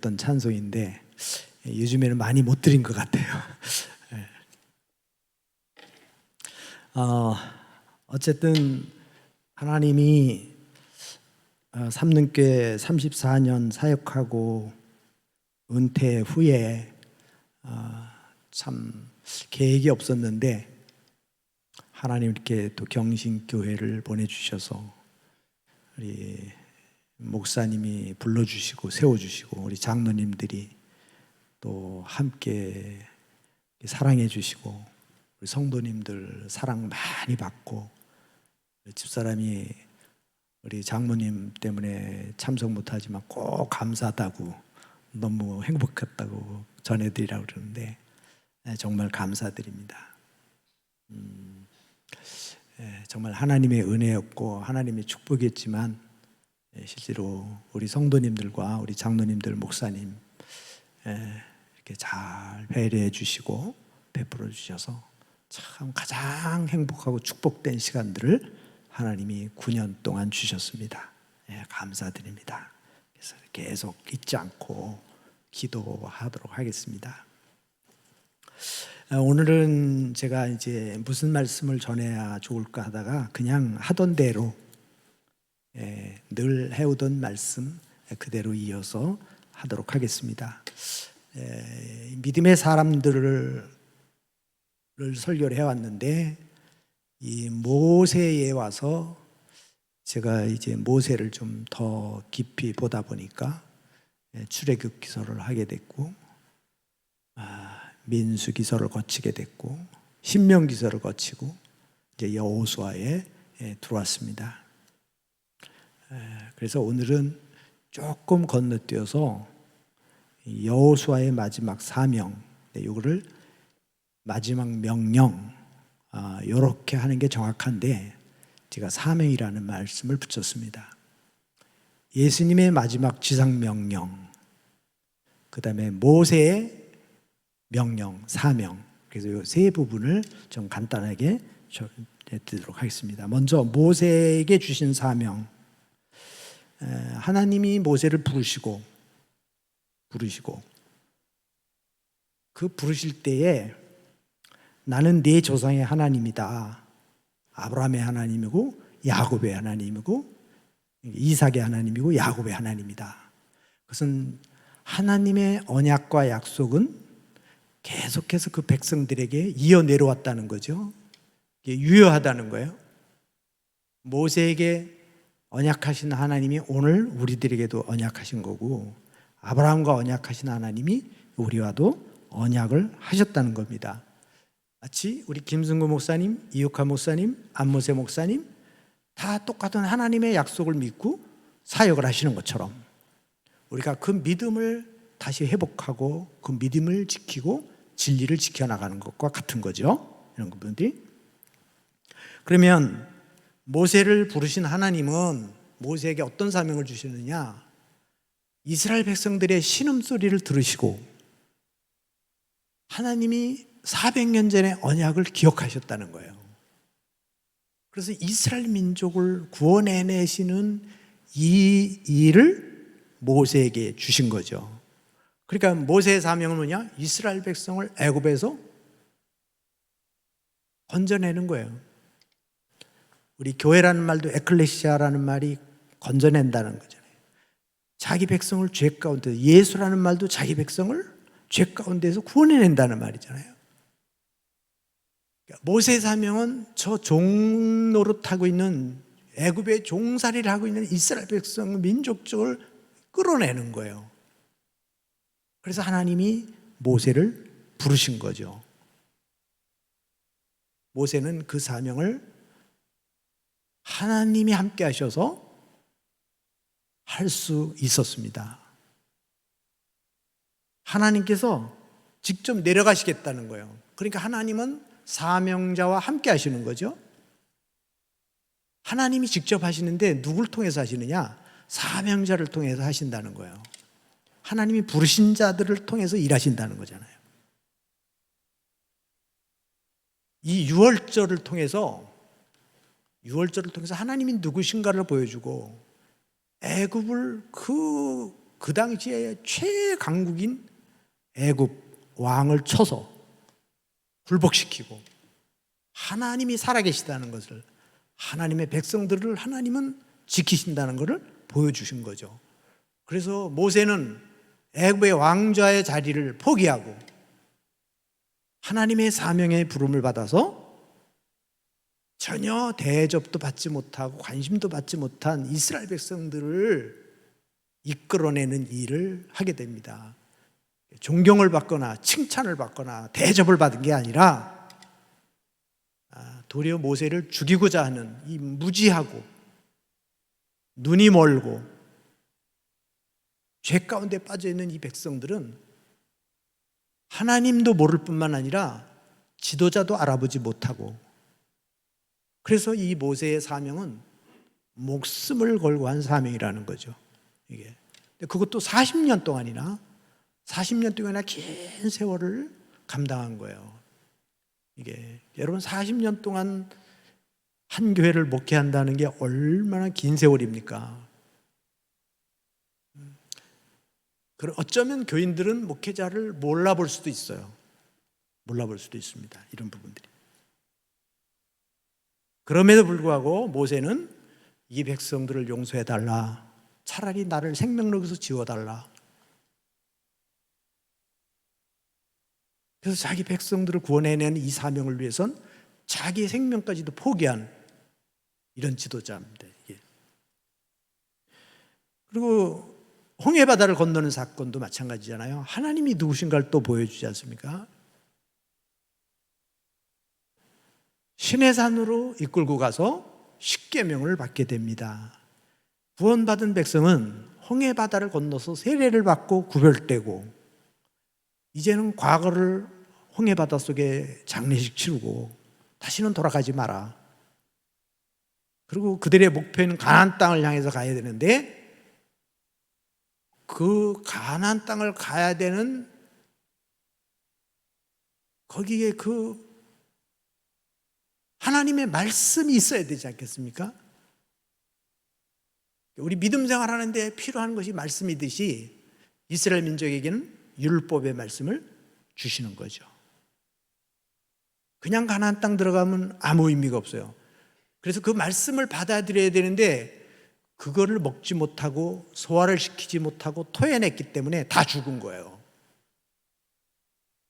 어떤 찬송인데 요즘에는 많이 못 드린 것 같아요. 어쨌든 하나님이 삼능교회 34년 사역하고 은퇴 후에 참 계획이 없었는데 하나님 이렇게 또 경신교회를 보내주셔서 우리 목사님이 불러주시고 세워주시고 우리 장로님들이 또 함께 사랑해 주시고 우리 성도님들 사랑 많이 받고 집사람이 우리 장모님 때문에 참석 못하지만 꼭 감사하다고 너무 행복했다고 전해드리라고 그러는데 정말 감사드립니다. 정말 하나님의 은혜였고 하나님의 축복이었지만 실제로 우리 성도님들과 우리 장로님들 목사님 이렇게 잘 배려해 주시고 베풀어 주셔서 참 가장 행복하고 축복된 시간들을 하나님이 9년 동안 주셨습니다. 감사드립니다. 그래서 계속 잊지 않고 기도하도록 하겠습니다. 오늘은 제가 이제 무슨 말씀을 전해야 좋을까 하다가 그냥 하던 대로 늘 해오던 말씀 그대로 이어서 하도록 하겠습니다. 믿음의 사람들을 설교를 해왔는데 이 모세에 와서 제가 이제 모세를 좀 더 깊이 보다 보니까 출애굽 기서를 하게 됐고 민수 기서를 거치게 됐고 신명 기서를 거치고 이제 여호수아에 들어왔습니다. 그래서 오늘은 조금 건너뛰어서 여호수아의 마지막 사명, 이거를 마지막 명령 이렇게 하는 게 정확한데 제가 사명이라는 말씀을 붙였습니다. 예수님의 마지막 지상명령, 그 다음에 모세의 명령, 사명, 그래서 이 세 부분을 좀 간단하게 드리도록 하겠습니다. 먼저 모세에게 주신 사명, 하나님이 모세를 부르시고 그 부르실 때에 나는 네 조상의 하나님이다. 아브라함의 하나님이고 야곱의 하나님이고 이삭의 하나님이고 야곱의 하나님이다. 그것은 하나님의 언약과 약속은 계속해서 그 백성들에게 이어 내려왔다는 거죠. 유효하다는 거예요. 모세에게 언약하신 하나님이 오늘 우리들에게도 언약하신 거고 아브라함과 언약하신 하나님이 우리와도 언약을 하셨다는 겁니다. 마치 우리 김승구 목사님, 이육하 목사님, 안모세 목사님 다 똑같은 하나님의 약속을 믿고 사역을 하시는 것처럼 우리가 그 믿음을 다시 회복하고 그 믿음을 지키고 진리를 지켜나가는 것과 같은 거죠. 이런 부분들이. 그러면 모세를 부르신 하나님은 모세에게 어떤 사명을 주시느냐? 이스라엘 백성들의 신음소리를 들으시고 하나님이 400년 전의 언약을 기억하셨다는 거예요. 그래서 이스라엘 민족을 구원해내시는 이 일을 모세에게 주신 거죠. 그러니까 모세의 사명은 뭐냐? 이스라엘 백성을 애굽에서 건져내는 거예요. 우리 교회라는 말도 에클레시아라는 말이 건져낸다는 거잖아요. 자기 백성을 죄 가운데, 예수라는 말도 자기 백성을 죄 가운데서 구원해낸다는 말이잖아요. 모세의 사명은 저 종노릇하고 있는 애굽의 종살이를 하고 있는 이스라엘 백성 민족적을 끌어내는 거예요. 그래서 하나님이 모세를 부르신 거죠. 모세는 그 사명을 하나님이 함께 하셔서 할 수 있었습니다. 하나님께서 직접 내려가시겠다는 거예요. 그러니까 하나님은 사명자와 함께 하시는 거죠. 하나님이 직접 하시는데 누굴 통해서 하시느냐? 사명자를 통해서 하신다는 거예요. 하나님이 부르신 자들을 통해서 일하신다는 거잖아요. 이 유월절을 통해서 하나님이 누구신가를 보여주고 애굽을 그 그 당시에 최강국인 애굽 왕을 쳐서 굴복시키고 하나님이 살아계시다는 것을, 하나님의 백성들을 하나님은 지키신다는 것을 보여주신 거죠. 그래서 모세는 애굽의 왕좌의 자리를 포기하고 하나님의 사명의 부름을 받아서 전혀 대접도 받지 못하고 관심도 받지 못한 이스라엘 백성들을 이끌어내는 일을 하게 됩니다. 존경을 받거나 칭찬을 받거나 대접을 받은 게 아니라 도리어 모세를 죽이고자 하는 이 무지하고 눈이 멀고 죄 가운데 빠져있는 이 백성들은 하나님도 모를 뿐만 아니라 지도자도 알아보지 못하고, 그래서 이 모세의 사명은 목숨을 걸고 한 사명이라는 거죠. 이게 그것도 40년 동안이나 긴 세월을 감당한 거예요. 이게 여러분, 40년 동안 한 교회를 목회한다는 게 얼마나 긴 세월입니까? 그럼 어쩌면 교인들은 목회자를 몰라볼 수도 있어요. 몰라볼 수도 있습니다. 이런 부분들이. 그럼에도 불구하고 모세는 이 백성들을 용서해달라, 차라리 나를 생명록에서 지워달라. 그래서 자기 백성들을 구원해내는 이 사명을 위해선 자기의 생명까지도 포기한 이런 지도자입니다. 그리고 홍해바다를 건너는 사건도 마찬가지잖아요. 하나님이 누구신가를 또 보여주지 않습니까? 시내산으로 이끌고 가서 십계명을 받게 됩니다. 구원받은 백성은 홍해바다를 건너서 세례를 받고 구별되고, 이제는 과거를 홍해바다 속에 장례식 치르고 다시는 돌아가지 마라. 그리고 그들의 목표는 가나안 땅을 향해서 가야 되는데, 그 가나안 땅을 가야 되는 거기에 그 하나님의 말씀이 있어야 되지 않겠습니까? 우리 믿음 생활하는데 필요한 것이 말씀이듯이 이스라엘 민족에게는 율법의 말씀을 주시는 거죠. 그냥 가나안 땅 들어가면 아무 의미가 없어요. 그래서 그 말씀을 받아들여야 되는데 그거를 먹지 못하고 소화를 시키지 못하고 토해냈기 때문에 다 죽은 거예요.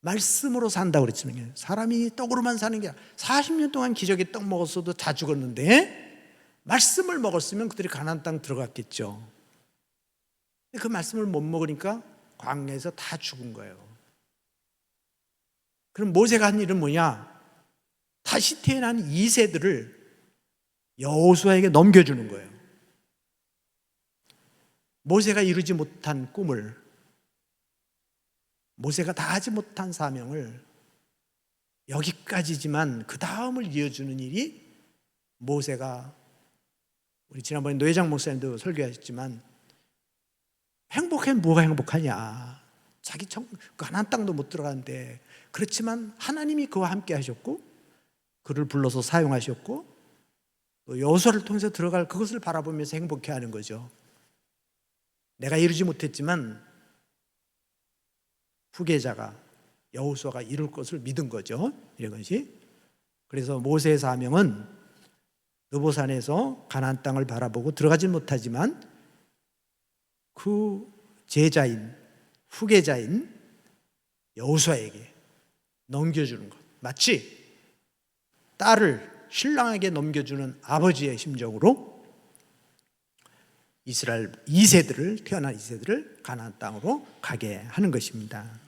말씀으로 산다고 그랬지만 사람이 떡으로만 사는 게 아니라 40년 동안 기적의 떡 먹었어도 다 죽었는데 말씀을 먹었으면 그들이 가나안 땅 들어갔겠죠. 그 말씀을 못 먹으니까 광야에서 다 죽은 거예요. 그럼 모세가 한 일은 뭐냐? 다시 태어난 2세들을 여호수아에게 넘겨주는 거예요. 모세가 이루지 못한 꿈을, 모세가 다 하지 못한 사명을 여기까지지만 그 다음을 이어주는 일이 모세가, 우리 지난번에 노회장 목사님도 설교하셨지만, 행복해 뭐가 행복하냐? 자기 가나안 땅도 못 들어가는데, 그렇지만 하나님이 그와 함께 하셨고 그를 불러서 사용하셨고 또 여호수아를 통해서 들어갈 그것을 바라보면서 행복해하는 거죠. 내가 이루지 못했지만 후계자가 여호수아가 이룰 것을 믿은 거죠. 이런 것이. 그래서 모세의 사명은 느보산에서 가나안 땅을 바라보고 들어가진 못하지만 그 제자인 후계자인 여호수아에게 넘겨주는 것, 마치 딸을 신랑에게 넘겨주는 아버지의 심정으로 이스라엘 2세들을, 태어난 2세들을 가나안 땅으로 가게 하는 것입니다.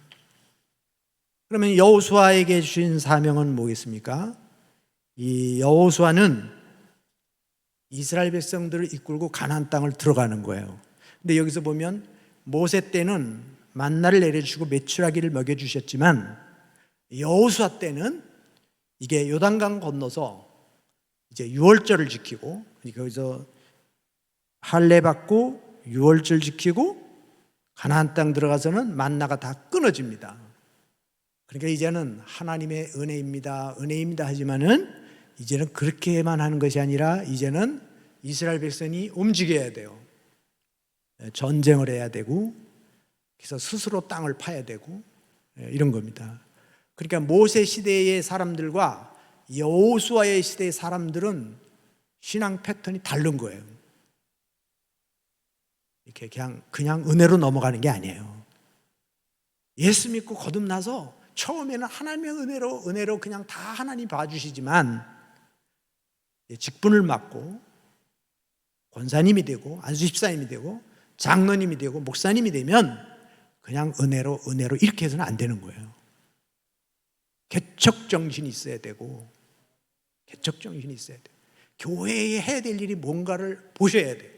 그러면 여호수아에게 주신 사명은 뭐겠습니까? 이 여호수아는 이스라엘 백성들을 이끌고 가나안 땅을 들어가는 거예요. 근데 여기서 보면 모세 때는 만나를 내려주시고 메추라기를 먹여주셨지만 여호수아 때는 이게 요단강 건너서 이제 유월절을 지키고, 거기서 할례 받고 유월절 지키고 가나안 땅 들어가서는 만나가 다 끊어집니다. 그러니까 이제는 하나님의 은혜입니다, 은혜입니다 하지만은 이제는 그렇게만 하는 것이 아니라 이제는 이스라엘 백성이 움직여야 돼요. 전쟁을 해야 되고, 그래서 스스로 땅을 파야 되고, 이런 겁니다. 그러니까 모세 시대의 사람들과 여호수아의 시대의 사람들은 신앙 패턴이 다른 거예요. 이렇게 그냥 은혜로 넘어가는 게 아니에요. 예수 믿고 거듭나서 처음에는 하나님의 은혜로 그냥 다 하나님 봐주시지만, 직분을 맡고 권사님이 되고 안수집사님이 되고 장로님이 되고 목사님이 되면 그냥 은혜로 이렇게 해서는 안 되는 거예요. 개척 정신이 있어야 되고, 교회에 해야 될 일이 뭔가를 보셔야 돼요.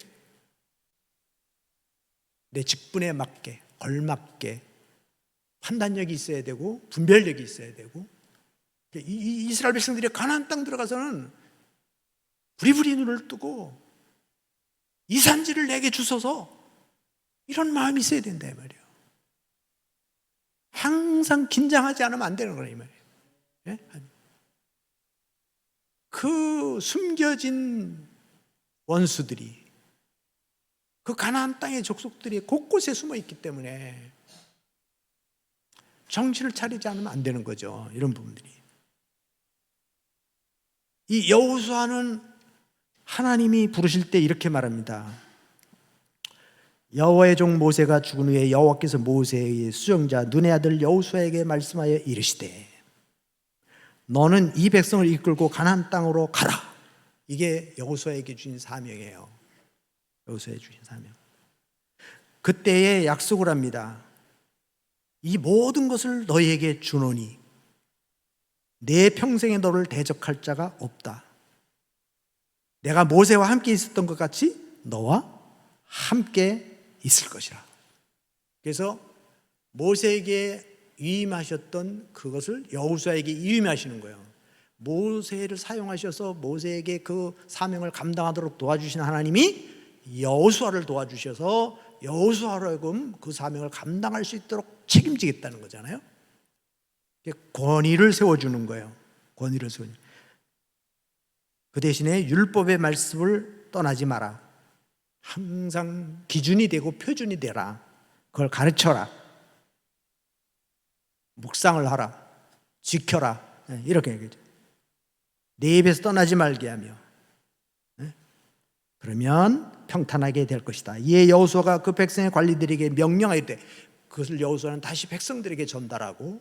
내 직분에 맞게, 걸맞게 판단력이 있어야 되고, 분별력이 있어야 되고. 이 이스라엘 백성들이 가나안 땅 들어가서는 부리부리 눈을 뜨고 이 산지를 내게 주소서, 이런 마음이 있어야 된다 이 말이에요. 항상 긴장하지 않으면 안 되는 거예요 이 말이에요. 예? 그 숨겨진 원수들이, 그 가나안 땅의 족속들이 곳곳에 숨어 있기 때문에 정신을 차리지 않으면 안 되는 거죠. 이런 부분들이. 이 여호수아는 하나님이 부르실 때 이렇게 말합니다. 여호와의 종 모세가 죽은 후에 여호와께서 모세의 수정자 눈의 아들 여호수아에게 말씀하여 이르시되, 너는 이 백성을 이끌고 가나안 땅으로 가라. 이게 여호수아에게 주신 사명이에요. 여호수아에 주신 사명. 그때에 약속을 합니다. 이 모든 것을 너희에게 주노니 내 평생에 너를 대적할 자가 없다. 내가 모세와 함께 있었던 것 같이 너와 함께 있을 것이라. 그래서 모세에게 위임하셨던 그것을 여호수아에게 위임하시는 거예요. 모세를 사용하셔서 모세에게 그 사명을 감당하도록 도와주신 하나님이 여호수아를 도와주셔서 여호수아로 하여금 그 사명을 감당할 수 있도록 책임지겠다는 거잖아요. 권위를 세워주는 거예요. 권위를 세워주는. 그 대신에 율법의 말씀을 떠나지 마라. 항상 기준이 되고 표준이 되라. 그걸 가르쳐라. 묵상을 하라. 지켜라. 이렇게 얘기죠. 내 입에서 떠나지 말게 하며, 그러면 평탄하게 될 것이다. 이에 여호수아가 그 백성의 관리들에게 명령하되, 그것을 여호수아는 다시 백성들에게 전달하고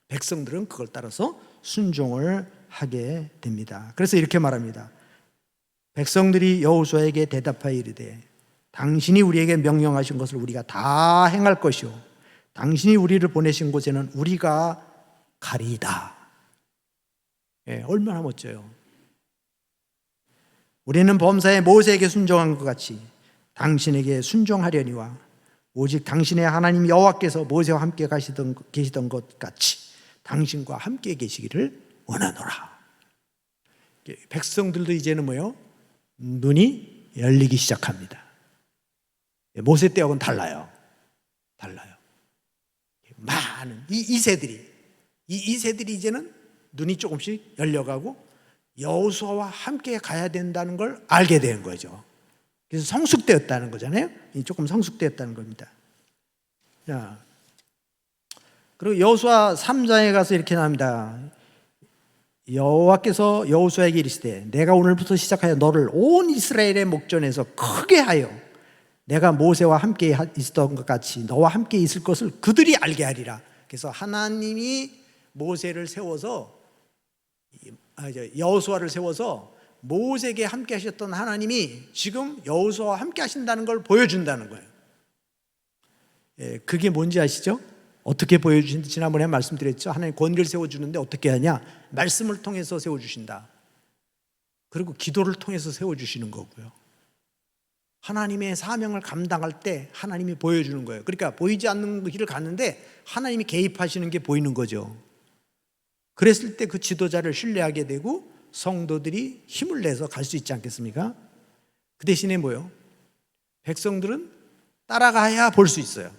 백성들은 그걸 따라서 순종을 하게 됩니다. 그래서 이렇게 말합니다. 백성들이 여호수아에게 대답하여 이르되, 당신이 우리에게 명령하신 것을 우리가 다 행할 것이요 당신이 우리를 보내신 곳에는 우리가 가리이다. 얼마나 멋져요. 우리는 범사에 모세에게 순종한 것 같이 당신에게 순종하려니와 오직 당신의 하나님 여호와께서 모세와 함께 계시던 것 같이 당신과 함께 계시기를 원하노라. 백성들도 이제는 뭐요? 눈이 열리기 시작합니다. 모세 때하고는 달라요. 많은 이 세들이 이제는 눈이 조금씩 열려가고 여호수아와 함께 가야 된다는 걸 알게 된 거죠. 그래서 성숙되었다는 거잖아요. 조금 성숙되었다는 겁니다. 자, 그리고 여호수아 3장에 가서 이렇게 나옵니다. 여호와께서 여호수아에게 이르시되, 내가 오늘부터 시작하여 너를 온 이스라엘의 목전에서 크게 하여 내가 모세와 함께 있었던 것 같이 너와 함께 있을 것을 그들이 알게 하리라. 그래서 하나님이 모세를 세워서, 여호수아를 세워서 모세에게 함께 하셨던 하나님이 지금 여호수아와 함께 하신다는 걸 보여준다는 거예요. 그게 뭔지 아시죠? 어떻게 보여주신지 지난번에 말씀드렸죠. 하나님 권위를 세워주는데 어떻게 하냐? 말씀을 통해서 세워주신다. 그리고 기도를 통해서 세워주시는 거고요. 하나님의 사명을 감당할 때 하나님이 보여주는 거예요. 그러니까 보이지 않는 길을 갔는데 하나님이 개입하시는 게 보이는 거죠. 그랬을 때 그 지도자를 신뢰하게 되고 성도들이 힘을 내서 갈 수 있지 않겠습니까? 그 대신에 뭐요? 백성들은 따라가야 볼 수 있어요.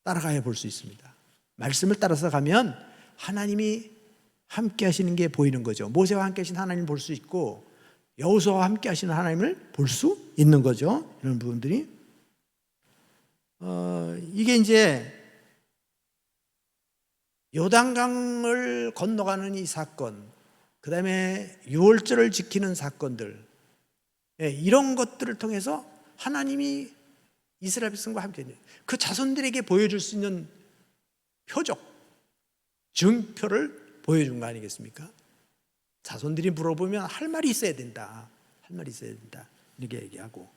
따라가야 볼 수 있습니다. 말씀을 따라서 가면 하나님이 함께 하시는 게 보이는 거죠. 모세와 함께 하신 하나님을 볼 수 있고 여호수아와 함께 하시는 하나님을 볼 수 있는 거죠. 이런 부분들이. 이게 이제 요단강을 건너가는 이 사건, 그 다음에 유월절을 지키는 사건들, 이런 것들을 통해서 하나님이 이스라엘 백성과 함께 그 자손들에게 보여줄 수 있는 표적, 증표를 보여준 거 아니겠습니까? 자손들이 물어보면 할 말이 있어야 된다. 할 말이 있어야 된다. 이렇게 얘기하고.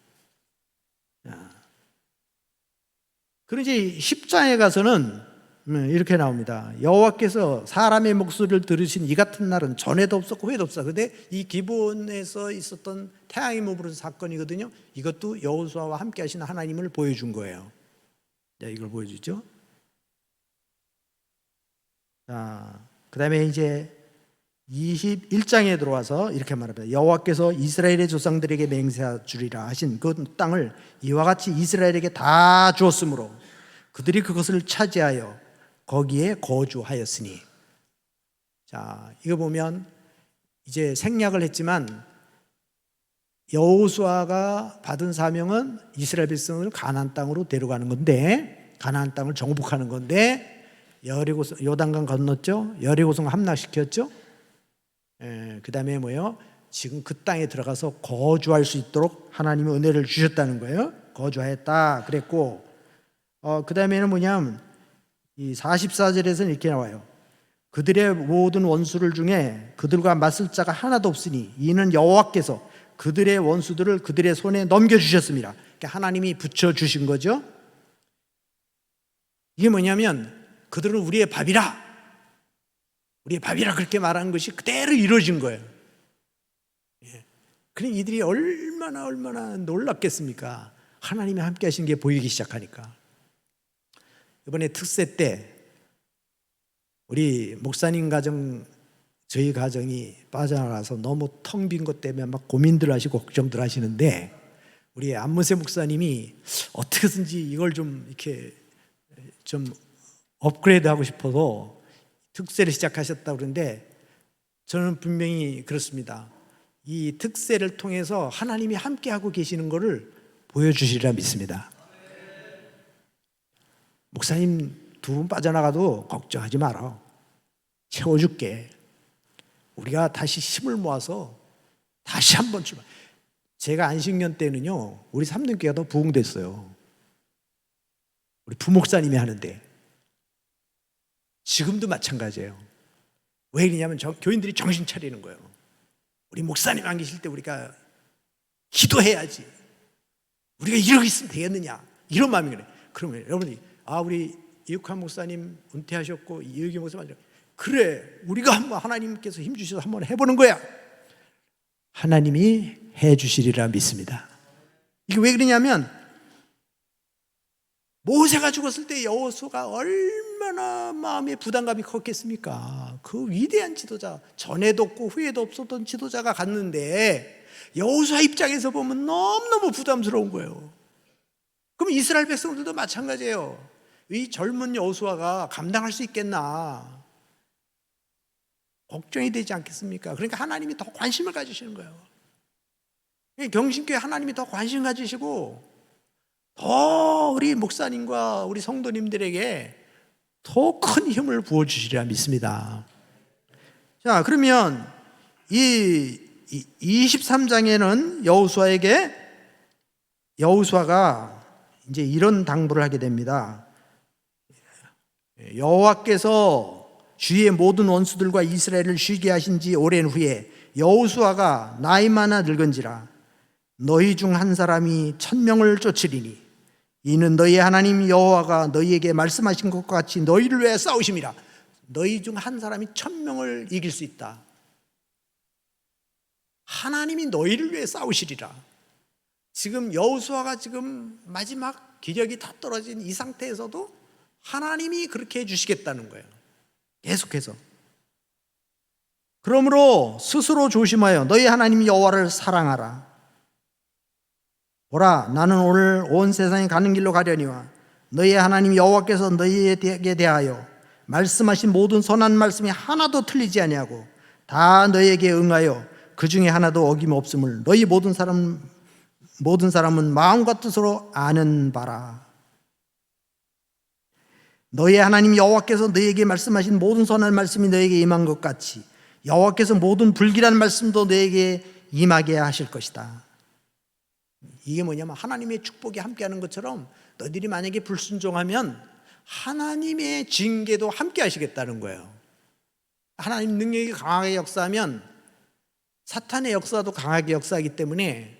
그리고 이제 10장에 가서는 이렇게 나옵니다. 여호와께서 사람의 목소리를 들으신 이 같은 날은 전에도 없었고 후에도 없어. 근데 이 기브온에서 있었던 태양이 머무른 사건이거든요. 이것도 여호수아와 함께 하시는 하나님을 보여준 거예요. 자, 이걸 보여주죠. 자, 그 다음에 이제 21장에 들어와서 이렇게 말합니다. 여호와께서 이스라엘의 조상들에게 맹세하주리라 하신 그 땅을 이와 같이 이스라엘에게 다 주었으므로 그들이 그것을 차지하여 거기에 거주하였으니. 자, 이거 보면 이제 생략을 했지만 여호수아가 받은 사명은 이스라엘 백성을 가나안 땅으로 데려가는 건데, 가나안 땅을 정복하는 건데, 요단강 건넜죠. 여리고성 함락시켰죠. 그 다음에 뭐예요? 지금 그 땅에 들어가서 거주할 수 있도록 하나님이 은혜를 주셨다는 거예요. 거주하였다 그랬고, 그 다음에는 뭐냐면 이 44절에서는 이렇게 나와요. 그들의 모든 원수를 중에 그들과 맞설 자가 하나도 없으니 이는 여호와께서 그들의 원수들을 그들의 손에 넘겨주셨습니다. 그러니까 하나님이 붙여주신 거죠. 이게 뭐냐면 그들은 우리의 밥이라, 우리의 밥이라 그렇게 말하는 것이 그대로 이루어진 거예요. 그러니 이들이 얼마나 놀랍겠습니까? 하나님이 함께 하신 게 보이기 시작하니까. 이번에 특세 때 우리 목사님 가정, 저희 가정이 빠져나가서 너무 텅 빈 것 때문에 막 고민들 하시고 걱정들 하시는데, 우리 안무세 목사님이 어떻게든지 이걸 좀 이렇게 좀 업그레이드 하고 싶어서 특세를 시작하셨다고 그러는데, 저는 분명히 그렇습니다. 이 특세를 통해서 하나님이 함께하고 계시는 것을 보여주시리라 믿습니다. 목사님 두 분 빠져나가도 걱정하지 마라. 채워줄게. 우리가 다시 힘을 모아서 다시 한번 출발. 제가 안식년 때는요, 우리 3등교회가 더 부흥됐어요. 우리 부목사님이 하는데. 지금도 마찬가지예요. 왜 그러냐면 교인들이 정신 차리는 거예요. 우리 목사님 안 계실 때 우리가 기도해야지. 우리가 이러고 있으면 되겠느냐. 이런 마음이 그래요. 그러면 여러분이 우리 이육환 목사님 은퇴하셨고 이유기 목사님, 그래 우리가 한번 하나님께서 힘 주셔서 한번 해보는 거야. 하나님이 해주시리라 믿습니다. 이게 왜 그러냐면 모세가 죽었을 때 여호수아가 얼마나 마음의 부담감이 컸겠습니까? 그 위대한 지도자, 전에도 없고 후에도 없었던 지도자가 갔는데 여호수아 입장에서 보면 너무너무 부담스러운 거예요. 그럼 이스라엘 백성들도 마찬가지예요. 이 젊은 여호수아가 감당할 수 있겠나 걱정이 되지 않겠습니까? 그러니까 하나님이 더 관심을 가지시는 거예요. 경신교회 하나님이 더 관심 가지시고 더 우리 목사님과 우리 성도님들에게 더 큰 힘을 부어주시리라 믿습니다. 자, 그러면 이 23장에는 여호수아가 이제 이런 당부를 하게 됩니다. 여호와께서 주의 모든 원수들과 이스라엘을 쉬게 하신 지 오랜 후에 여호수아가 나이 많아 늙은지라 너희 중 한 사람이 1000명을 쫓으리니 이는 너희 하나님 여호와가 너희에게 말씀하신 것과 같이 너희를 위해 싸우심이라. 너희 중 한 사람이 1000명을 이길 수 있다. 하나님이 너희를 위해 싸우시리라. 지금 여호수아가 지금 마지막 기력이 다 떨어진 이 상태에서도 하나님이 그렇게 해주시겠다는 거예요. 계속해서. 그러므로 스스로 조심하여 너희 하나님 여호와를 사랑하라. 보라, 나는 오늘 온 세상에 가는 길로 가려니와 너희 하나님 여호와께서 너희에게 대하여 말씀하신 모든 선한 말씀이 하나도 틀리지 아니하고 다 너희에게 응하여 그 중에 하나도 어김없음을 너희 모든 사람은 마음과 뜻으로 아는 바라. 너의 하나님 여호와께서 너에게 말씀하신 모든 선한 말씀이 너에게 임한 것 같이 여호와께서 모든 불길한 말씀도 너에게 임하게 하실 것이다. 이게 뭐냐면 하나님의 축복이 함께하는 것처럼 너희들이 만약에 불순종하면 하나님의 징계도 함께 하시겠다는 거예요. 하나님 능력이 강하게 역사하면 사탄의 역사도 강하게 역사하기 때문에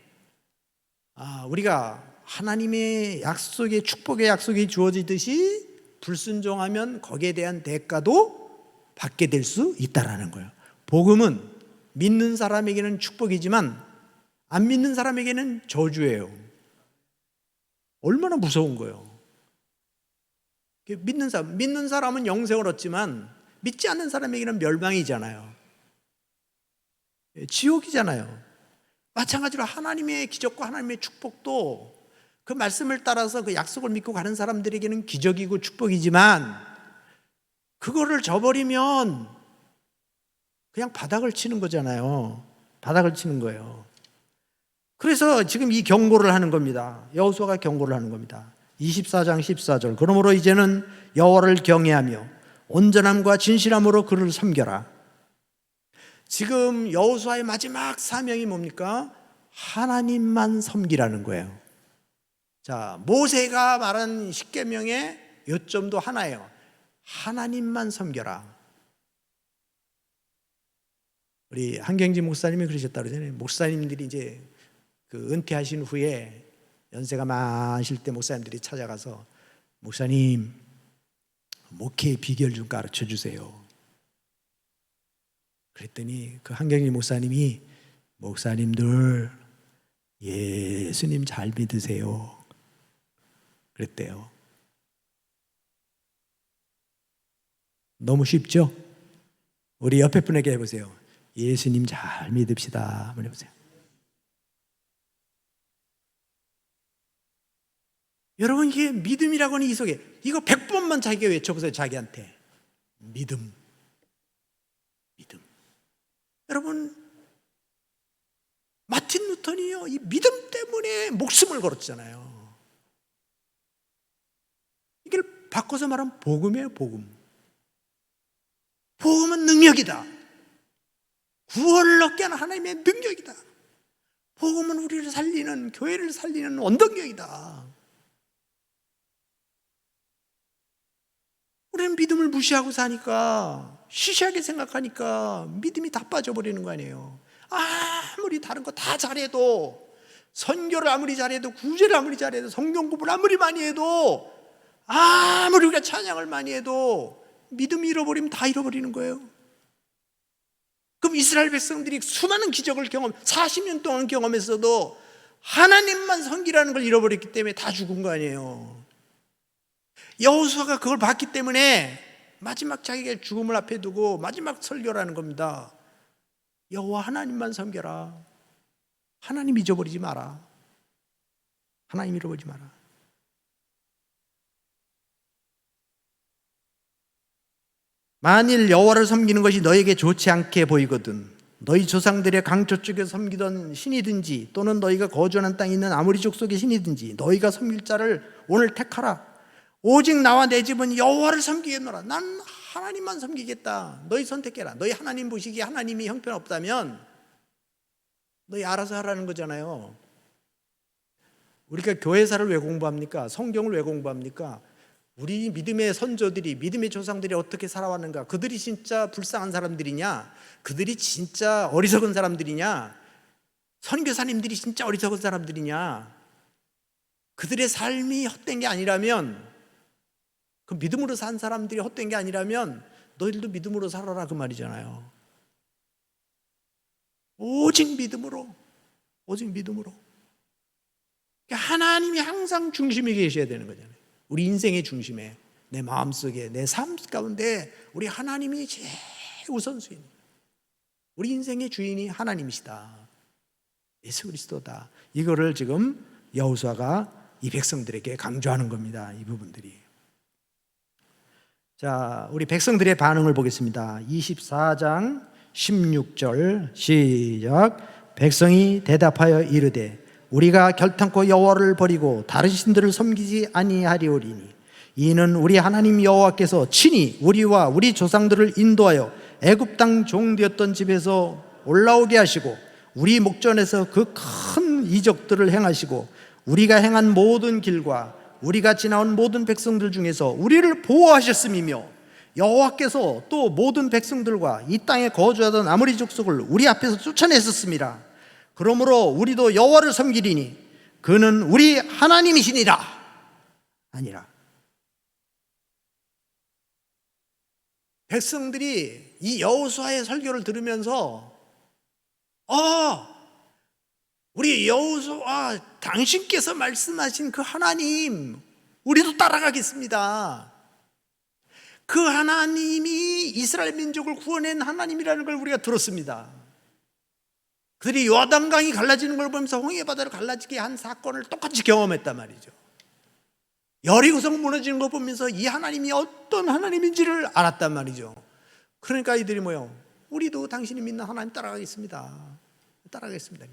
우리가 하나님의 약속의 축복의 약속이 주어지듯이 불순종하면 거기에 대한 대가도 받게 될 수 있다라는 거예요. 복음은 믿는 사람에게는 축복이지만 안 믿는 사람에게는 저주예요. 얼마나 무서운 거예요. 믿는 사람은 영생을 얻지만 믿지 않는 사람에게는 멸망이잖아요. 지옥이잖아요. 마찬가지로 하나님의 기적과 하나님의 축복도 그 말씀을 따라서 그 약속을 믿고 가는 사람들에게는 기적이고 축복이지만 그거를 저버리면 그냥 바닥을 치는 거잖아요. 바닥을 치는 거예요. 그래서 지금 이 경고를 하는 겁니다. 여호수아가 경고를 하는 겁니다. 24장 14절 그러므로 이제는 여호와를 경외하며 온전함과 진실함으로 그를 섬겨라. 지금 여호수아의 마지막 사명이 뭡니까? 하나님만 섬기라는 거예요. 자, 모세가 말한 십계명의 요점도 하나예요. 하나님만 섬겨라. 우리 한경지 목사님이 그러셨다 그러잖아요. 목사님들이 이제 그 은퇴하신 후에 연세가 많으실 때 목사님들이 찾아가서 목사님 목회의 비결 좀 가르쳐 주세요. 그랬더니 그 한경지 목사님이 목사님들 예수님 잘 믿으세요. 그랬대요. 너무 쉽죠? 우리 옆에 분에게 해보세요. 예수님 잘 믿읍시다. 한번 해보세요. 여러분 이게 믿음이라고 하는 이 속에 이거 100번만 자기가 외쳐보세요. 자기한테 믿음. 여러분 마틴 루터는요 이 믿음 때문에 목숨을 걸었잖아요. 이걸 바꿔서 말하면 복음이에요. 복음은 능력이다. 구원을 얻게 하는 하나님의 능력이다. 복음은 우리를 살리는, 교회를 살리는 원동력이다. 우리는 믿음을 무시하고 사니까, 시시하게 생각하니까 믿음이 다 빠져버리는 거 아니에요. 아무리 다른 거 다 잘해도, 선교를 아무리 잘해도, 구제를 아무리 잘해도, 성경 공부를 아무리 많이 해도, 아무리 우리가 찬양을 많이 해도 믿음 잃어버리면 다 잃어버리는 거예요. 그럼 이스라엘 백성들이 수많은 기적을 40년 동안 경험했어도 하나님만 섬기라는 걸 잃어버렸기 때문에 다 죽은 거 아니에요. 여호수아가 그걸 봤기 때문에 마지막 자기가 죽음을 앞에 두고 마지막 설교라는 겁니다. 여호와 하나님만 섬겨라. 하나님 잊어버리지 마라. 하나님 잃어버리지 마라. 만일 여호와를 섬기는 것이 너에게 좋지 않게 보이거든 너희 조상들의 강초 쪽에 섬기던 신이든지 또는 너희가 거주하는 땅에 있는 아모리 족속의 신이든지 너희가 섬길 자를 오늘 택하라. 오직 나와 내 집은 여호와를 섬기겠노라. 난 하나님만 섬기겠다. 너희 선택해라. 너희 하나님 보시기에 하나님이 형편없다면 너희 알아서 하라는 거잖아요. 우리가 교회사를 왜 공부합니까? 성경을 왜 공부합니까? 우리 믿음의 선조들이, 믿음의 조상들이 어떻게 살아왔는가? 그들이 진짜 불쌍한 사람들이냐? 그들이 진짜 어리석은 사람들이냐? 선교사님들이 진짜 어리석은 사람들이냐? 그들의 삶이 헛된 게 아니라면, 그 믿음으로 산 사람들이 헛된 게 아니라면 너희들도 믿음으로 살아라 그 말이잖아요. 오직 믿음으로. 하나님이 항상 중심에 계셔야 되는 거잖아요. 우리 인생의 중심에, 내 마음속에, 내 삶 가운데 우리 하나님이 제일 우선순위. 우리 인생의 주인이 하나님이시다. 예수 그리스도다. 이거를 지금 여호수아가 이 백성들에게 강조하는 겁니다. 이 부분들이. 자, 우리 백성들의 반응을 보겠습니다. 24장 16절 시작. 백성이 대답하여 이르되 우리가 결탄코 여호와를 버리고 다른 신들을 섬기지 아니하리오리니 이는 우리 하나님 여호와께서 친히 우리와 우리 조상들을 인도하여 애굽 땅 종되었던 집에서 올라오게 하시고 우리 목전에서 그 큰 이적들을 행하시고 우리가 행한 모든 길과 우리가 지나온 모든 백성들 중에서 우리를 보호하셨음이며 여호와께서 또 모든 백성들과 이 땅에 거주하던 아모리 족속을 우리 앞에서 쫓아냈었습니다. 그러므로 우리도 여호와를 섬기리니 그는 우리 하나님이시니라. 아니라 백성들이 이 여호수아의 설교를 들으면서 우리 여호수아 당신께서 말씀하신 그 하나님 우리도 따라가겠습니다. 그 하나님이 이스라엘 민족을 구원한 하나님이라는 걸 우리가 들었습니다. 그들이 요단강이 갈라지는 걸 보면서 홍해바다를 갈라지게 한 사건을 똑같이 경험했단 말이죠. 여리고성 무너지는 걸 보면서 이 하나님이 어떤 하나님인지를 알았단 말이죠. 그러니까 이들이 뭐요? 우리도 당신이 믿는 하나님 따라가겠습니다. 따라가겠습니다.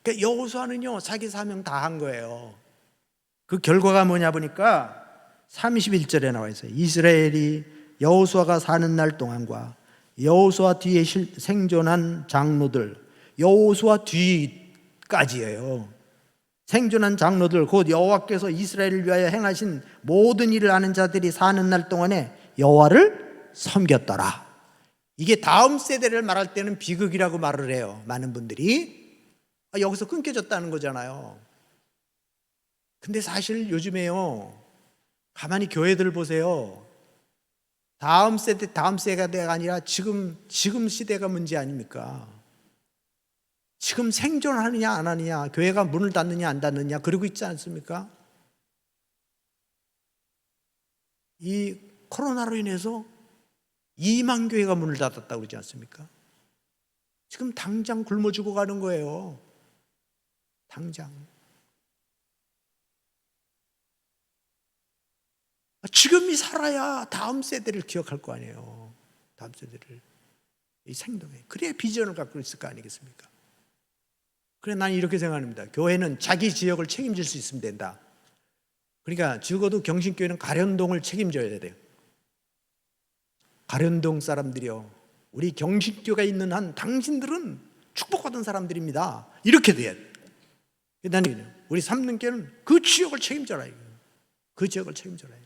그러니까 여호수아는요 자기 사명 다 한 거예요. 그 결과가 뭐냐 보니까 31절에 나와 있어요. 이스라엘이 여호수아가 사는 날 동안과 여호수아 뒤에 생존한 장로들, 여호수아 뒤까지예요. 생존한 장로들 곧 여호와께서 이스라엘을 위하여 행하신 모든 일을 아는 자들이 사는 날 동안에 여호와를 섬겼더라. 이게 다음 세대를 말할 때는 비극이라고 말을 해요. 많은 분들이 여기서 끊겨졌다는 거잖아요. 근데 사실 요즘에요 가만히 교회들 보세요. 다음 세대가 아니라 지금 시대가 문제 아닙니까? 지금 생존하느냐 안 하느냐, 교회가 문을 닫느냐 안 닫느냐 그러고 있지 않습니까? 이 코로나로 인해서 2만 교회가 문을 닫았다고 그러지 않습니까? 지금 당장 굶어 죽어가는 거예요. 당장. 지금이 살아야 다음 세대를 기억할 거 아니에요. 다음 세대를. 이 생동에. 그래야 비전을 갖고 있을 거 아니겠습니까? 그래 난 이렇게 생각합니다. 교회는 자기 지역을 책임질 수 있으면 된다. 그러니까 적어도 경신교회는 가련동을 책임져야 돼요. 가련동 사람들이요, 우리 경신교가 있는 한 당신들은 축복받은 사람들입니다. 이렇게 돼야 돼요. 나는 우리 삼능교는 그 지역을 책임져라. 그 지역을 책임져라.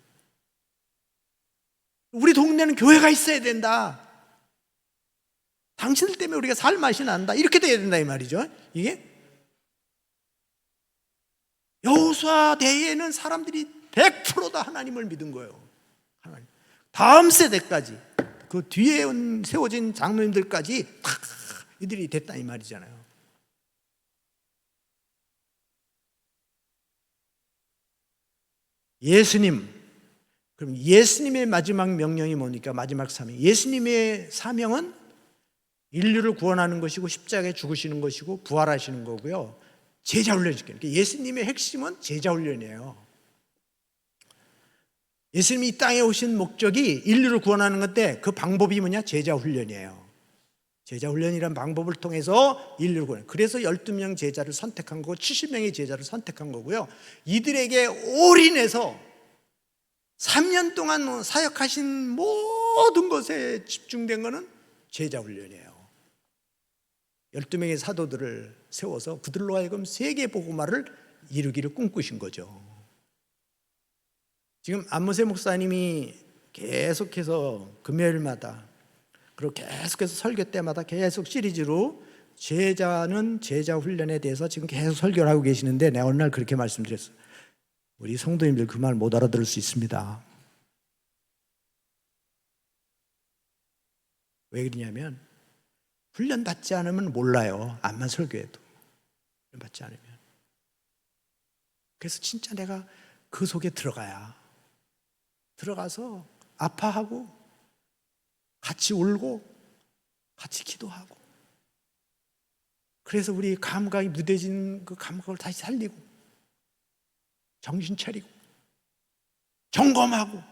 우리 동네는 교회가 있어야 된다. 당신들 때문에 우리가 살 맛이 난다. 이렇게 돼야 된다 이 말이죠. 이게 여호수아 대에는 사람들이 100%다 하나님을 믿은 거예요. 하나님. 다음 세대까지 그 뒤에 세워진 장로님들까지 다 이들이 됐다 이 말이잖아요. 예수님, 그럼 예수님의 마지막 명령이 뭡니까? 마지막 사명. 예수님의 사명은 인류를 구원하는 것이고 십자가에 죽으시는 것이고 부활하시는 거고요. 제자 훈련시키는. 예수님의 핵심은 제자 훈련이에요. 예수님이 이 땅에 오신 목적이 인류를 구원하는 건데 그 방법이 뭐냐? 제자 훈련이에요. 제자 훈련이라는 방법을 통해서 인류를 구원해요. 그래서 12명 제자를 선택한 거고 70명의 제자를 선택한 거고요. 이들에게 올인해서 3년 동안 사역하신 모든 것에 집중된 것은 제자 훈련이에요. 12명의 사도들을 세워서 그들로 하여금 세계 복음화를 이루기를 꿈꾸신 거죠. 지금 안무세 목사님이 계속해서 금요일마다 그리고 계속해서 설교 때마다 계속 시리즈로 제자는 제자 훈련에 대해서 지금 계속 설교를 하고 계시는데 내가 어느 날 그렇게 말씀드렸어요. 우리 성도님들 그 말 못 알아들을 수 있습니다. 왜 그러냐면 훈련 받지 않으면 몰라요. 암만 설교해도 훈련 받지 않으면. 그래서 진짜 내가 그 속에 들어가서 아파하고 같이 울고 같이 기도하고 그래서 우리 감각이 무뎌진 그 감각을 다시 살리고 정신 차리고 점검하고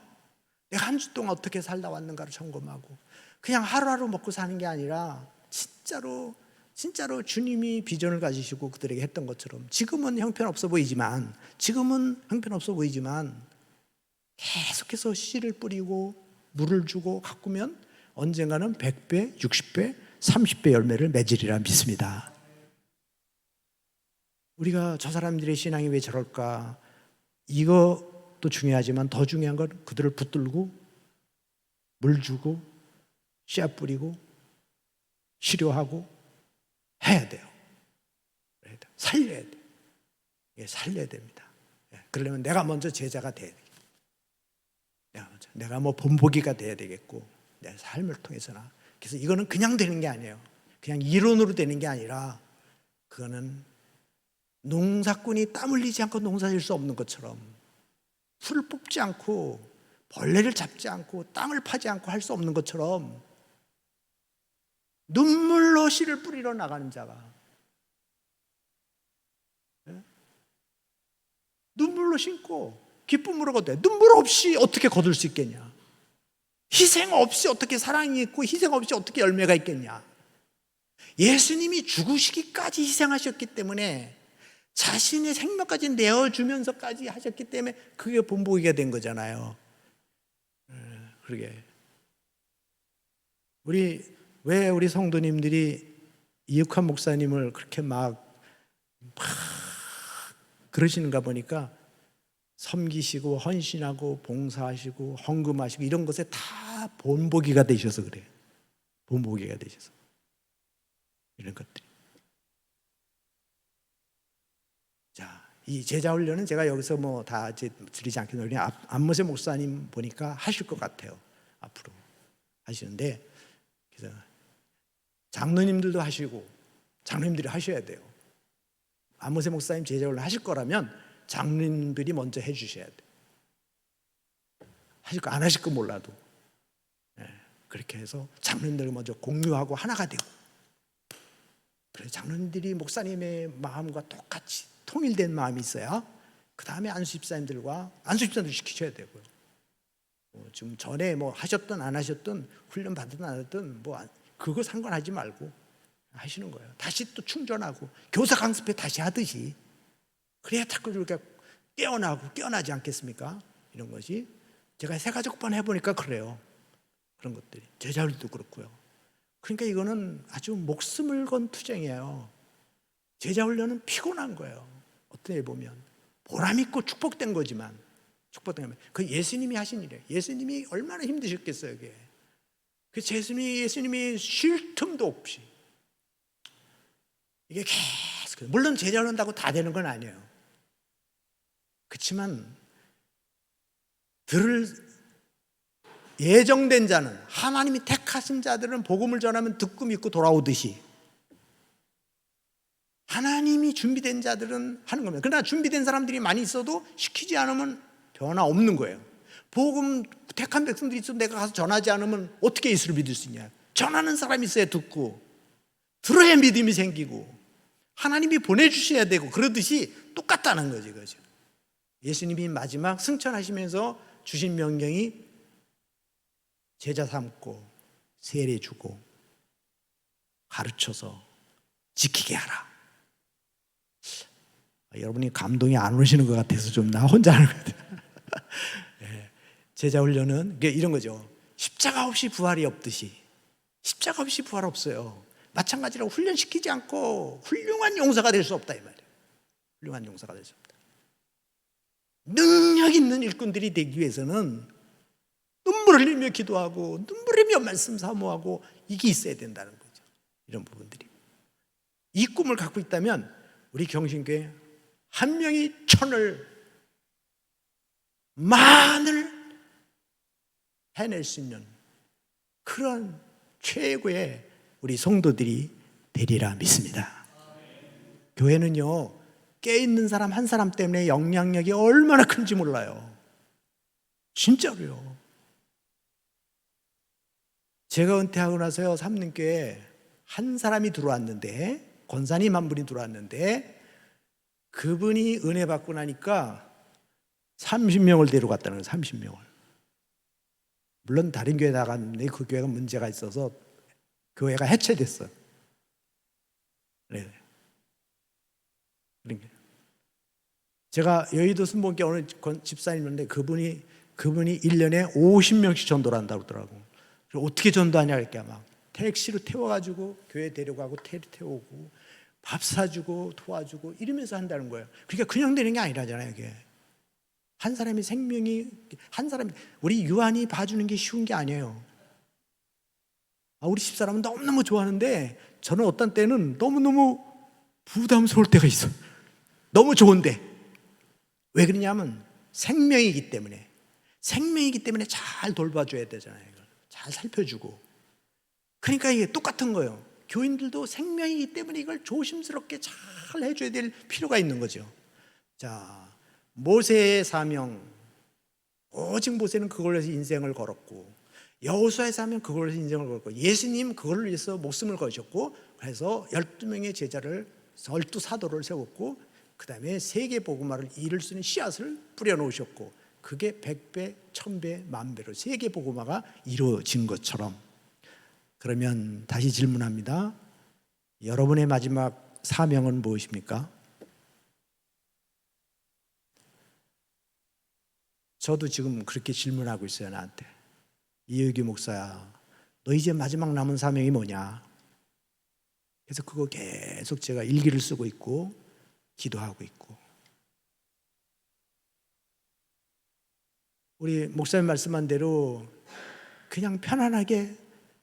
내가 한 주 동안 어떻게 살다 왔는가를 점검하고 그냥 하루하루 먹고 사는 게 아니라 진짜로 진짜로 주님이 비전을 가지시고 그들에게 했던 것처럼 지금은 형편없어 보이지만 계속해서 씨를 뿌리고 물을 주고 가꾸면 언젠가는 100배, 60배, 30배 열매를 맺으리라 믿습니다. 우리가 저 사람들의 신앙이 왜 저럴까? 이것도 중요하지만 더 중요한 건 그들을 붙들고 물 주고 씨앗 뿌리고 치료하고 해야 돼요. 살려야 돼요. 살려야 됩니다. 그러려면 내가 먼저 제자가 돼야 돼요. 내가 뭐 본보기가 돼야 되겠고 내 삶을 통해서나. 그래서 이거는 그냥 되는 게 아니에요. 그냥 이론으로 되는 게 아니라 그거는 농사꾼이 땀 흘리지 않고 농사질 수 없는 것처럼 풀을 뽑지 않고 벌레를 잡지 않고 땅을 파지 않고 할 수 없는 것처럼 눈물로 씨를 뿌리러 나가는 자가 눈물로 심고 기쁨으로 거둬. 눈물 없이 어떻게 거둘 수 있겠냐? 희생 없이 어떻게 사랑이 있고 희생 없이 어떻게 열매가 있겠냐? 예수님이 죽으시기까지 희생하셨기 때문에 자신의 생명까지 내어주면서까지 하셨기 때문에 그게 본보기가 된 거잖아요. 그러게 왜 우리 성도님들이 이육환 목사님을 그렇게 막 그러시는가 보니까 섬기시고 헌신하고 봉사하시고 헌금하시고 이런 것에 다 본보기가 되셔서 그래요. 본보기가 되셔서 이런 것들이. 자, 이 제자 훈련은 제가 여기서 뭐 다 드리지 않겠는데 안모세 목사님 보니까 하실 것 같아요. 앞으로 하시는데 그래서 장로님들도 하시고 장로님들이 하셔야 돼요. 안모세 목사님 제자 훈련 하실 거라면 장로님들이 먼저 해주셔야 돼요. 하실 거 안 하실 거 몰라도 그렇게 해서 장로님들 먼저 공유하고 하나가 되고, 그래서 장로님들이 목사님의 마음과 똑같이 통일된 마음이 있어야 그 다음에 안수집사님들 시키셔야 되고요. 지금 전에 뭐 하셨든 안 하셨든 훈련 받든 안 하든 뭐 그거 상관하지 말고 하시는 거예요. 다시 또 충전하고 교사 강습회 다시 하듯이. 그래야 자꾸 이렇게 깨어나지 않겠습니까? 이런 것이 제가 세가족반 해보니까 그래요. 그런 것들이 제자훈련도 그렇고요. 그러니까 이거는 아주 목숨을 건 투쟁이에요. 제자훈련은 피곤한 거예요. 어떻게 보면 보람 있고 축복된 거지만, 그 예수님이 하신 일이에요. 예수님이 얼마나 힘드셨겠어요, 이게. 그 예수님이 쉴 틈도 없이 이게 계속, 물론 제자를 한다고 다 되는 건 아니에요. 그렇지만 들을 예정된 자는, 하나님이 택하신 자들은 복음을 전하면 듣고 믿고 돌아오듯이 하나님이 준비된 자들은 하는 겁니다. 그러나 준비된 사람들이 많이 있어도 시키지 않으면 변화 없는 거예요. 복음 택한 백성들이 있어도 내가 가서 전하지 않으면 어떻게 예수를 믿을 수 있냐? 전하는 사람이 있어야 듣고, 들어야 믿음이 생기고, 하나님이 보내주셔야 되고, 그러듯이 똑같다는 거죠, 그죠? 예수님이 마지막 승천하시면서 주신 명령이 제자 삼고 세례 주고 가르쳐서 지키게 하라. 여러분이 감동이 안 오시는 것 같아서 좀 나 혼자 하는 것 같아요. 제자 훈련은 이런 거죠. 십자가 없이 부활이 없듯이, 십자가 없이 부활 없어요. 마찬가지로 훈련시키지 않고 훌륭한 용사가 될 수 없다, 이 말이에요. 훌륭한 용사가 될 수 없다. 능력 있는 일꾼들이 되기 위해서는 눈물을 흘리며 기도하고 눈물 흘리며 말씀 사모하고 이게 있어야 된다는 거죠. 이런 부분들이. 이 꿈을 갖고 있다면 우리 경신교회 한 명이 만을 해낼 수 있는 그런 최고의 우리 성도들이 되리라 믿습니다. 교회는요, 깨있는 사람 한 사람 때문에 영향력이 얼마나 큰지 몰라요. 진짜로요. 제가 은퇴하고 나서요, 삼림교회에 한 사람이 들어왔는데, 권사님 한 분이 들어왔는데, 그분이 은혜 받고 나니까 30명을 데려갔다는 거예요. 30명을. 물론 다른 교회 나갔는데 그 교회가 문제가 있어서 교회가 해체됐어요. 네. 그러니까 제가 여의도 순복음교회 어느 집사님 있는데 그분이 1년에 50명씩 전도를 한다고 그러더라고. 어떻게 전도하냐 이렇게 막 택시로 태워가지고 교회 데려가고 태우고 밥 사주고 도와주고 이러면서 한다는 거예요. 그러니까 그냥 되는 게 아니라잖아요. 이게 한 사람의 생명이 한 사람이 우리 유한이 봐주는 게 쉬운 게 아니에요. 우리 집사람은 너무너무 좋아하는데 저는 어떤 때는 너무너무 부담스러울 때가 있어요. 너무 좋은데 왜 그러냐면 생명이기 때문에 잘 돌봐줘야 되잖아요. 잘 살펴주고. 그러니까 이게 똑같은 거예요. 교인들도 생명이기 때문에 이걸 조심스럽게 잘 해줘야 될 필요가 있는 거죠. 자, 모세의 사명, 오직 모세는 그걸로 해서 인생을 걸었고, 여호수아의 사명 그걸로 해서 인생을 걸었고, 예수님 그걸로 위해서 목숨을 거셨고, 그래서 12명의 제자를 12사도를 세웠고, 그 다음에 세계 복음화를 이룰 수 있는 씨앗을 뿌려놓으셨고, 그게 100배, 1000배, 10,000배로 세계 복음화가 이루어진 것처럼. 그러면 다시 질문합니다. 여러분의 마지막 사명은 무엇입니까? 저도 지금 그렇게 질문하고 있어요, 나한테. 이효기 목사야, 너 이제 마지막 남은 사명이 뭐냐? 그래서 그거 계속 제가 일기를 쓰고 있고 기도하고 있고. 우리 목사님 말씀한 대로 그냥 편안하게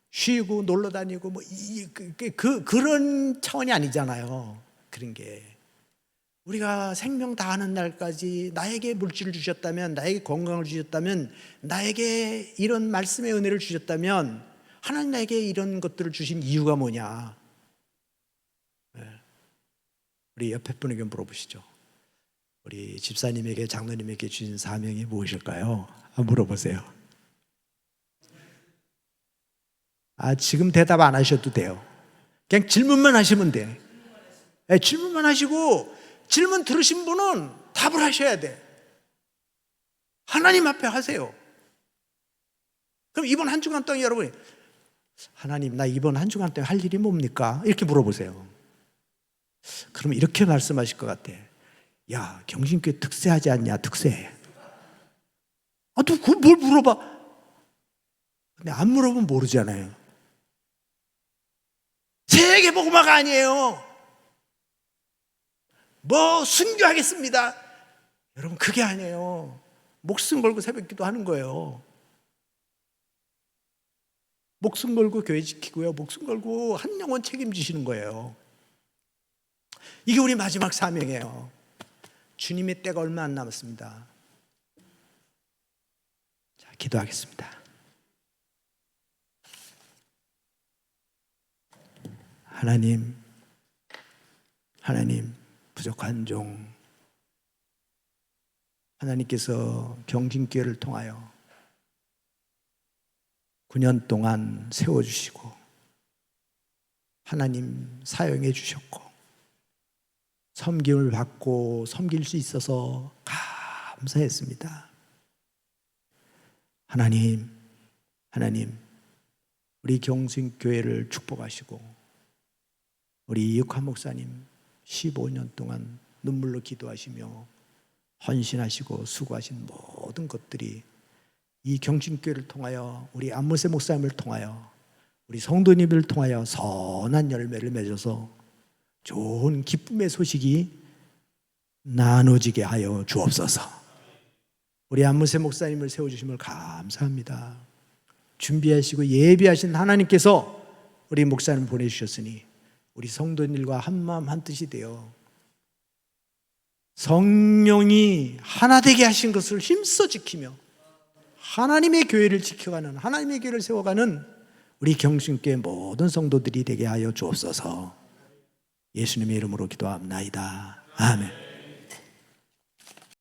쉬고 놀러 다니고 뭐 그런 차원이 아니잖아요. 그런 게 우리가 생명 다하는 날까지 나에게 물질을 주셨다면, 나에게 건강을 주셨다면, 나에게 이런 말씀의 은혜를 주셨다면 하나님 나에게 이런 것들을 주신 이유가 뭐냐? 우리 옆에 분에게 물어보시죠. 우리 집사님에게, 장로님에게 주신 사명이 무엇일까요? 한번 물어보세요. 지금 대답 안 하셔도 돼요. 그냥 질문만 하시면 돼. 질문만 하시고 질문 들으신 분은 답을 하셔야 돼. 하나님 앞에 하세요. 그럼 이번 한 주간 동안 여러분이 하나님, 나 이번 한 주간 동안 할 일이 뭡니까? 이렇게 물어보세요. 그러면 이렇게 말씀하실 것 같아. 야, 경신교회 특세하지 않냐? 특세. 너 그걸 뭘 물어봐? 근데 안 물어보면 모르잖아요. 세계 복음화가 아니에요. 뭐 순교하겠습니다. 여러분, 그게 아니에요. 목숨 걸고 새벽기도 하는 거예요. 목숨 걸고 교회 지키고요. 목숨 걸고 한 영혼 책임지시는 거예요. 이게 우리 마지막 사명이에요. 주님의 때가 얼마 안 남았습니다. 자, 기도하겠습니다. 하나님, 부족한 종, 하나님께서 경신교회를 통하여 9년 동안 세워주시고 하나님 사용해 주셨고 섬김을 받고 섬길 수 있어서 감사했습니다. 하나님, 우리 경신교회를 축복하시고 우리 이육환 목사님 15년 동안 눈물로 기도하시며 헌신하시고 수고하신 모든 것들이 이 경신교회를 통하여, 우리 안무세 목사님을 통하여, 우리 성도님을 통하여 선한 열매를 맺어서 좋은 기쁨의 소식이 나눠지게 하여 주옵소서. 우리 안무세 목사님을 세워주심을 감사합니다. 준비하시고 예비하신 하나님께서 우리 목사님 보내주셨으니 우리 성도님들과 한마음 한뜻이 되어 성령이 하나 되게 하신 것을 힘써 지키며 하나님의 교회를 지켜가는, 하나님의 교회를 세워가는 우리 경신교회 모든 성도들이 되게 하여 주옵소서. 예수님의 이름으로 기도합나이다. 아멘.